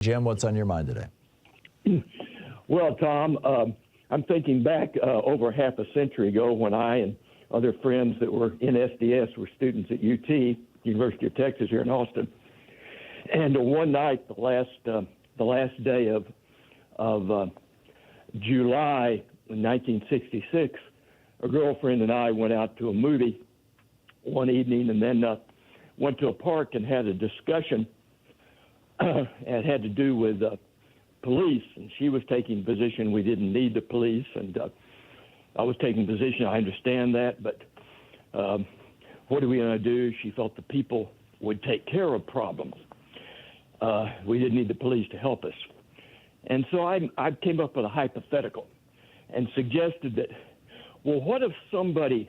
Jim, what's on your mind today? Well, Tom, I'm thinking back over half a century ago when I and other friends that were in SDS were students at UT, University of Texas here in Austin. And one night, the last day of July 1966, a girlfriend and I went out to a movie one evening and then went to a park and had a discussion. It had to do with police, and she was taking position we didn't need the police, and I was taking position I understand that, but what are we going to do? She felt the people would take care of problems. We didn't need the police to help us. And so I came up with a hypothetical and suggested that, well, what if somebody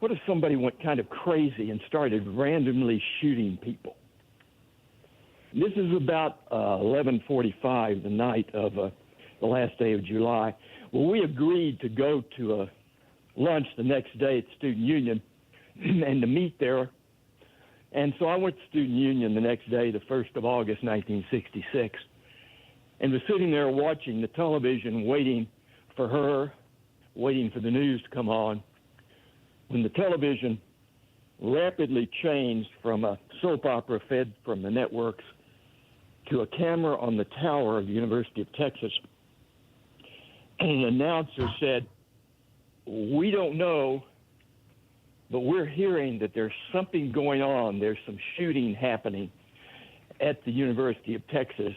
went kind of crazy and started randomly shooting people? This is about 11:45, the night of the last day of July. Well, we agreed to go to lunch the next day at Student Union and to meet there. And so I went to Student Union the next day, the 1st of August, 1966, and was sitting there watching the television, waiting for her, waiting for the news to come on, when the television rapidly changed from a soap opera fed from the networks to a camera on the tower of the University of Texas. And an announcer said, "We don't know, but we're hearing that there's something going on. There's some shooting happening at the University of Texas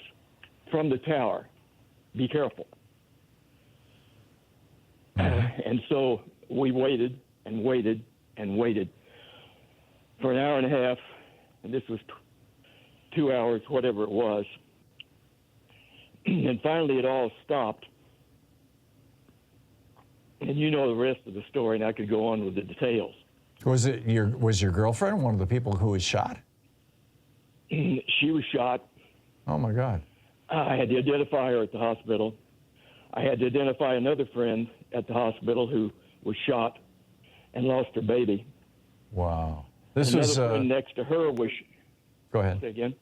from the tower. Be careful." And so we waited and waited and waited for an hour and a half, and this was 2 hours, whatever it was. And finally it all stopped. And you know the rest of the story, and I could go on with the details. Was your girlfriend one of the people who was shot? She was shot. Oh, my God. I had to identify her at the hospital. I had to identify another friend at the hospital who was shot and lost her baby. Wow. Another friend next to her was... Go ahead. Say again?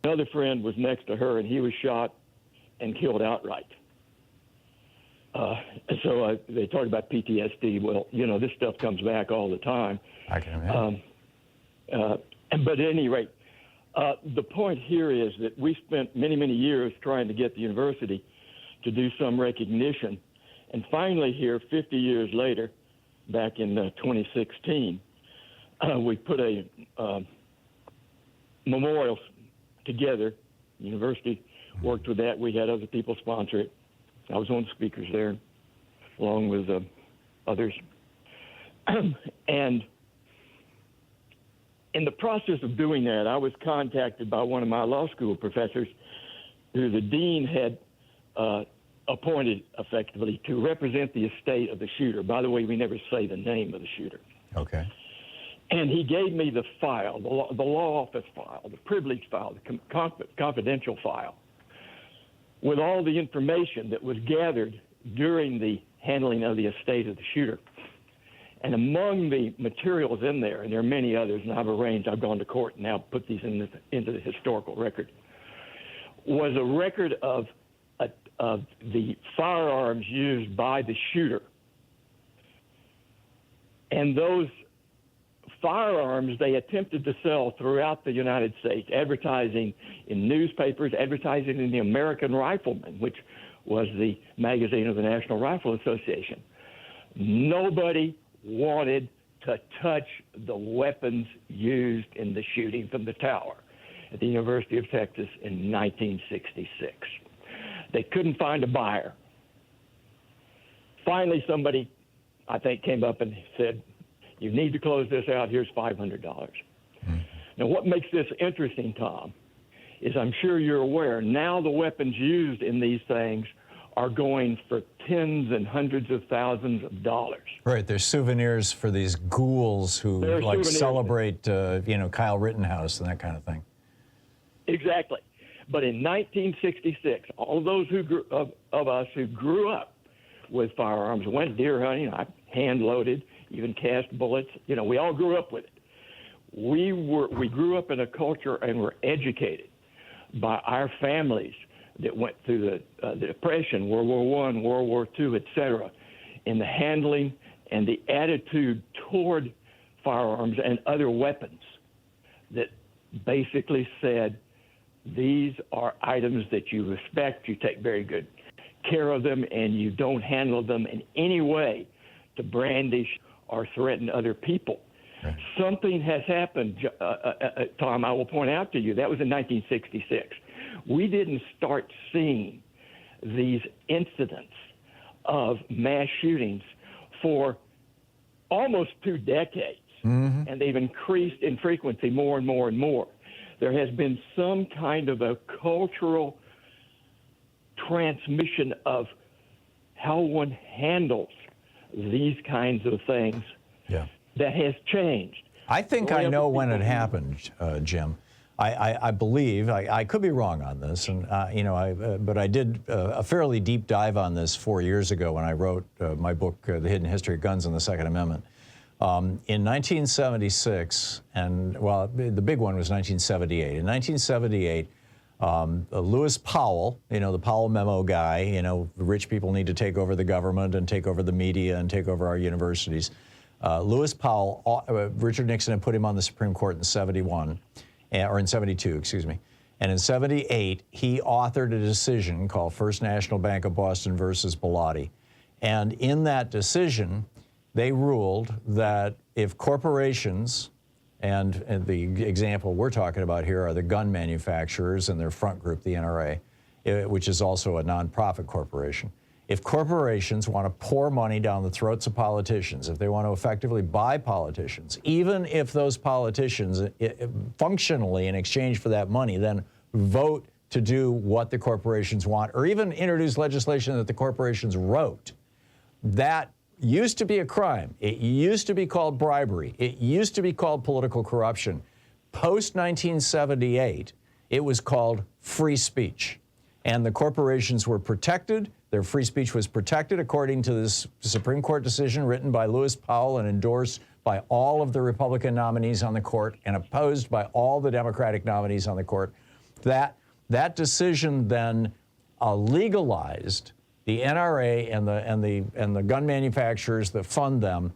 Another friend was next to her, and he was shot and killed outright. So they talk about PTSD. Well, you know, this stuff comes back all the time. I can imagine. But at any rate, the point here is that we spent many, many years trying to get the university to do some recognition. And finally here, 50 years later, back in 2016, we put a memorial together. The university worked with that. We had other people sponsor it. I was one of the speakers there, along with others. And in the process of doing that, I was contacted by one of my law school professors, who the dean had appointed effectively to represent the estate of the shooter. By the way, we never say the name of the shooter. Okay. And he gave me the file, the law office file, the privileged file, the confidential file, with all the information that was gathered during the handling of the estate of the shooter. And among the materials in there, and there are many others, and I've gone to court and now put these into the historical record, was a record of the firearms used by the shooter. And those firearms they attempted to sell throughout the United States, advertising in newspapers, advertising in the American Rifleman, which was the magazine of the National Rifle Association. Nobody wanted to touch the weapons used in the shooting from the tower at the University of Texas in 1966. They couldn't find a buyer. Finally, somebody, I think, came up and said, "You need to close this out. Here's $500. Now, what makes this interesting, Tom, is I'm sure you're aware, now the weapons used in these things are going for tens and hundreds of thousands of dollars. Right, they're souvenirs for these ghouls who celebrate, Kyle Rittenhouse and that kind of thing. Exactly. But in 1966, all of those of us who grew up with firearms, went deer hunting, I hand-loaded, even cast bullets, we all grew up with it. We grew up in a culture and were educated by our families that went through the Depression, World War I, World War II, etc., in the handling and the attitude toward firearms and other weapons that basically said, these are items that you respect, you take very good care of them, and you don't handle them in any way to brandish or threaten other people. Right. Something has happened, Tom, I will point out to you. That was in 1966. We didn't start seeing these incidents of mass shootings for almost 2 decades, and they've increased in frequency more and more and more. There has been some kind of a cultural transmission of how one handles these kinds of things that has changed. I think I know when it happened, Jim. I believe, I could be wrong on this, and but I did a fairly deep dive on this 4 years ago when I wrote my book, The Hidden History of Guns and the Second Amendment. In 1976, and well, the big one was 1978. In 1978, Lewis Powell, the Powell memo guy, rich people need to take over the government and take over the media and take over our universities. Lewis Powell, Richard Nixon had put him on the Supreme Court in 71, or in 72, excuse me. And in 78, he authored a decision called First National Bank of Boston versus Bellotti. And in that decision, they ruled that if corporations, and the example we're talking about here are the gun manufacturers and their front group, the NRA, which is also a nonprofit corporation. If corporations want to pour money down the throats of politicians, if they want to effectively buy politicians, even if those politicians functionally in exchange for that money then vote to do what the corporations want, or even introduce legislation that the corporations wrote, that used to be a crime. It used to be called bribery. It used to be called political corruption. Post-1978, it was called free speech. And the corporations were protected. Their free speech was protected according to this Supreme Court decision written by Lewis Powell and endorsed by all of the Republican nominees on the court and opposed by all the Democratic nominees on the court. That decision then legalized the NRA and the gun manufacturers that fund them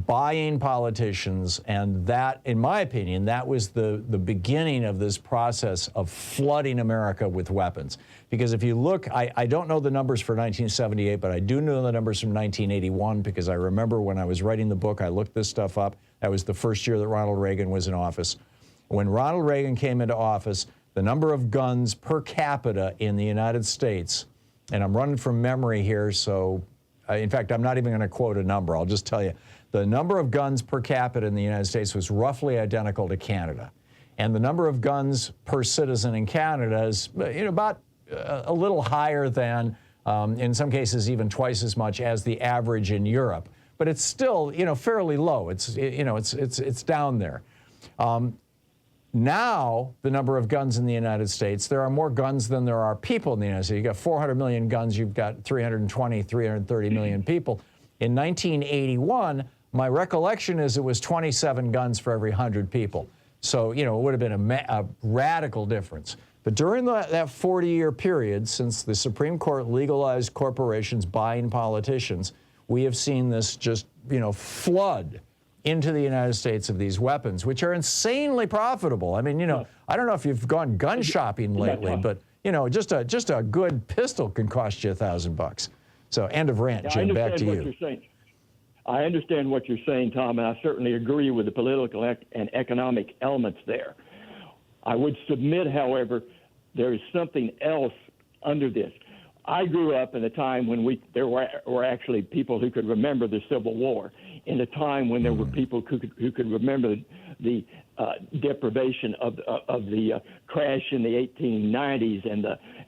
buying politicians, and that, in my opinion, that was the beginning of this process of flooding America with weapons. Because if you look, I don't know the numbers for 1978, but I do know the numbers from 1981 because I remember when I was writing the book, I looked this stuff up. That was the first year that Ronald Reagan was in office. When Ronald Reagan came into office, the number of guns per capita in the United States, and I'm running from memory here, so in fact, I'm not even going to quote a number. I'll just tell you. The number of guns per capita in the United States was roughly identical to Canada. And the number of guns per citizen in Canada is about a little higher than, in some cases, even twice as much as the average in Europe. But it's still, fairly low. It's down there. Now, the number of guns in the United States, there are more guns than there are people in the United States. You've got 400 million guns, you've got 330 million people. In 1981, my recollection is it was 27 guns for every 100 people. So, it would have been a radical difference. But during that 40-year period, since the Supreme Court legalized corporations buying politicians, we have seen this just, flood into the United States of these weapons, which are insanely profitable. I mean, I don't know if you've gone gun shopping lately, but, just a good pistol can cost you $1,000. So, end of rant, Jim, back to you. I understand what you're saying, Tom, and I certainly agree with the political and economic elements there. I would submit, however, there is something else under this. I grew up in a time when there were actually people who could remember the Civil War, in a time when there were people who could remember the deprivation of the crash in the 1890s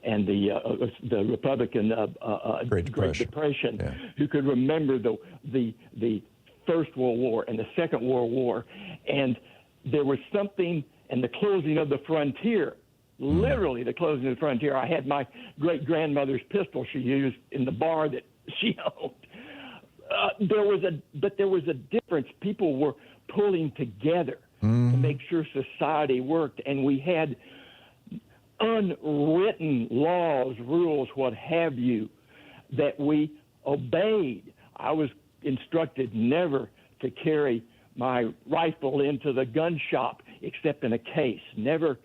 and the Republican Great Depression, yeah. Who could remember the First World War and the Second World War, and there was something in the closing of the frontier. Literally, the closing of the frontier. I had my great-grandmother's pistol she used in the bar that she owned. There was a difference. People were pulling together to make sure society worked, and we had unwritten laws, rules, what have you, that we obeyed. I was instructed never to carry my rifle into the gun shop except in a case, never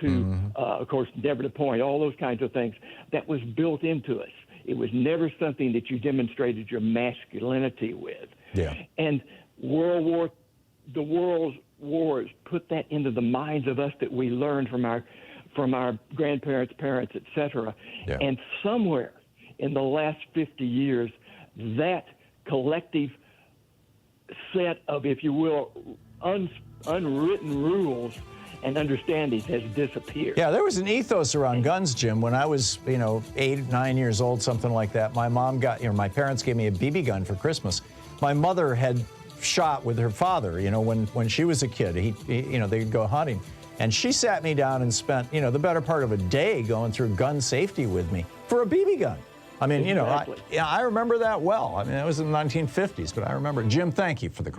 to, of course, never to point, all those kinds of things. That was built into us. It was never something that you demonstrated your masculinity with. Yeah. And the world's wars put that into the minds of us that we learned from our grandparents, parents, etc. Yeah. And somewhere in the last 50 years, that collective set of, if you will, unwritten rules and understandings has disappeared. Yeah, there was an ethos around guns, Jim. When I was, 8, 9 years old, something like that, my parents gave me a BB gun for Christmas. My mother had shot with her father, when she was a kid. They'd go hunting. And she sat me down and spent, the better part of a day going through gun safety with me for a BB gun. I mean, Exactly. I remember that well. I mean, that was in the 1950s, but I remember. Jim, thank you for the call.